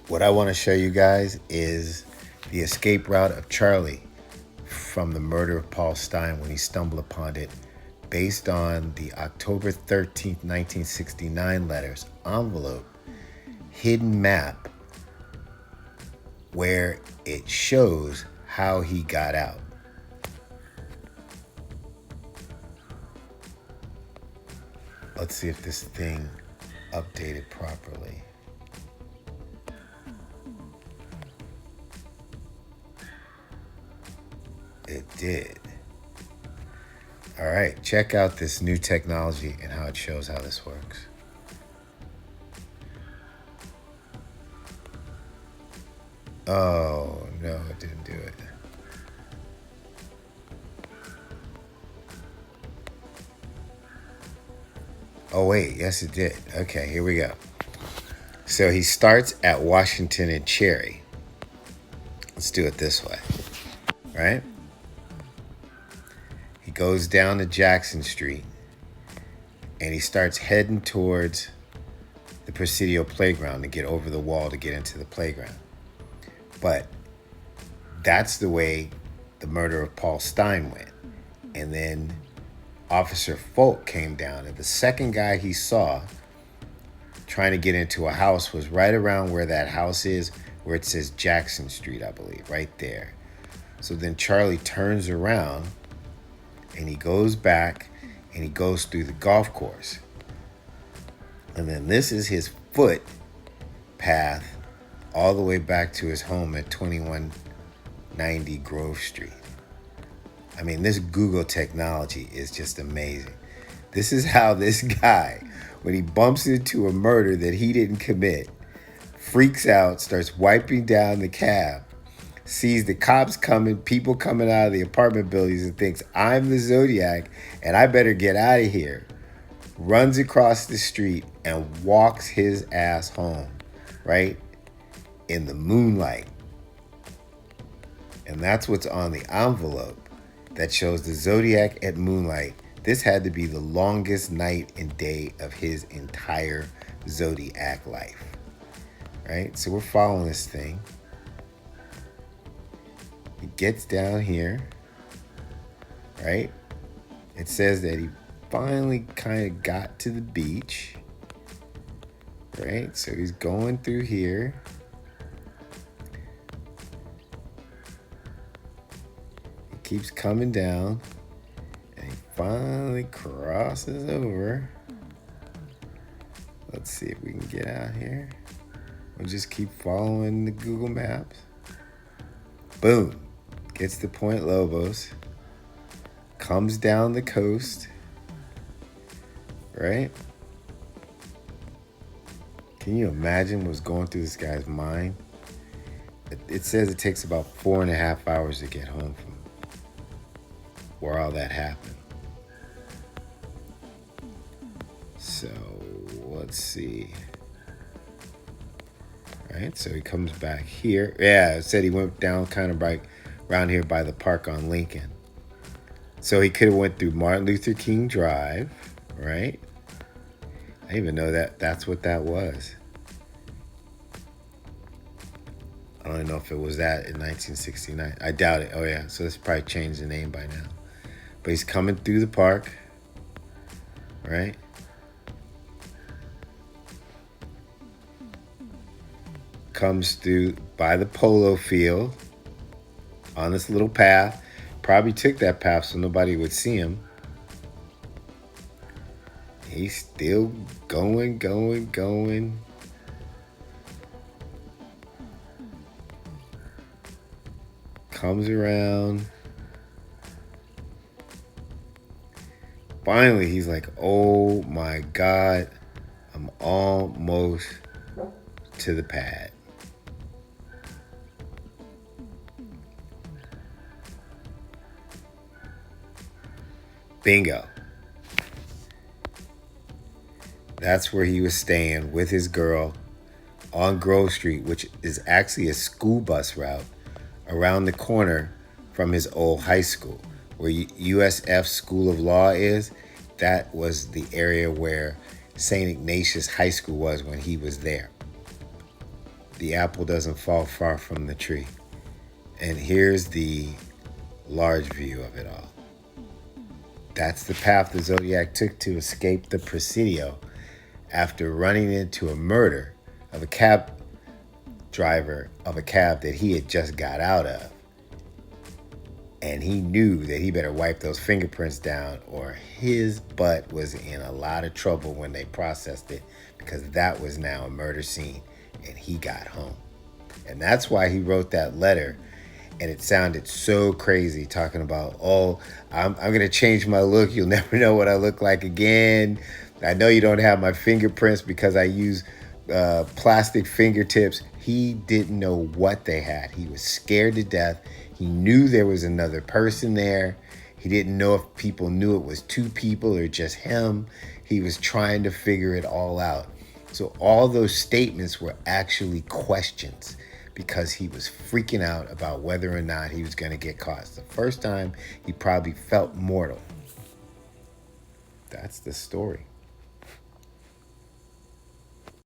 What I want to show you guys is the escape route of Charlie from the murder of Paul Stine when he stumbled upon it based on the October 13th, 1969 letters, envelope, hidden map, where it shows how he got out. Let's see if this thing updated properly. It did. All right, check out this new technology and how it shows how this works. Oh, no, it didn't do it. Oh, wait, yes, it did. Okay, here we go. So he starts at Washington and Cherry. Let's do it this way, right? He goes down to Jackson Street and he starts heading towards the Presidio playground to get over the wall to get into the playground. But that's the way the murder of Paul Stine went. And then Officer Folk came down, and the second guy he saw trying to get into a house was right around where that house is, where it says Jackson Street, I believe, right there. So then Charlie turns around and he goes back and he goes through the golf course. And then this is his foot path all the way back to his home at 2190 Grove Street. I mean, this Google technology is just amazing. This is how this guy, when he bumps into a murder that he didn't commit, freaks out, starts wiping down the cab, sees the cops coming, people coming out of the apartment buildings, and thinks, I'm the Zodiac and I better get out of here. Runs across the street and walks his ass home, right? In the moonlight. And that's what's on the envelope that shows the Zodiac at moonlight. This had to be the longest night and day of his entire Zodiac life, right? So we're following this thing. He gets down here, right? It says that he finally kind of got to the beach, right? So he's going through here. He keeps coming down, and he finally crosses over. Let's see if we can get out here. We'll just keep following the Google Maps. Boom. Gets to Point Lobos. Comes down the coast. Right? Can you imagine what's going through this guy's mind? It says it takes about 4.5 hours to get home from where all that happened. So, let's see. All right, so he comes back here. Yeah, it said he went down kind of right around here by the park on Lincoln. So he could have went through Martin Luther King Drive, right? I didn't even know that's what that was. I don't know if it was that in 1969. I doubt it. Oh, yeah. So this probably changed the name by now. But he's coming through the park, right? Comes through by the polo field on this little path. Probably took that path so nobody would see him. He's still going. Comes around. Finally, he's like, oh my God, I'm almost to the pad. Bingo. That's where he was staying with his girl on Grove Street, which is actually a school bus route around the corner from his old high school. Where USF School of Law is, that was the area where St. Ignatius High School was when he was there. the apple doesn't fall far from the tree. And here's the large view of it all. That's the path the Zodiac took to escape the Presidio after running into a murder of a cab driver of a cab that he had just got out of. And he knew that he better wipe those fingerprints down or his butt was in a lot of trouble when they processed it, because that was now a murder scene and he got home. And that's why he wrote that letter. And it sounded so crazy, talking about, oh, I'm going to change my look. You'll never know what I look like again. I know you don't have my fingerprints because I use plastic fingertips. He didn't know what they had. He was scared to death. He knew there was another person there. He didn't know if people knew it was two people or just him. He was trying to figure it all out. So all those statements were actually questions, because he was freaking out about whether or not he was going to get caught. It's the first time he probably felt mortal. That's the story.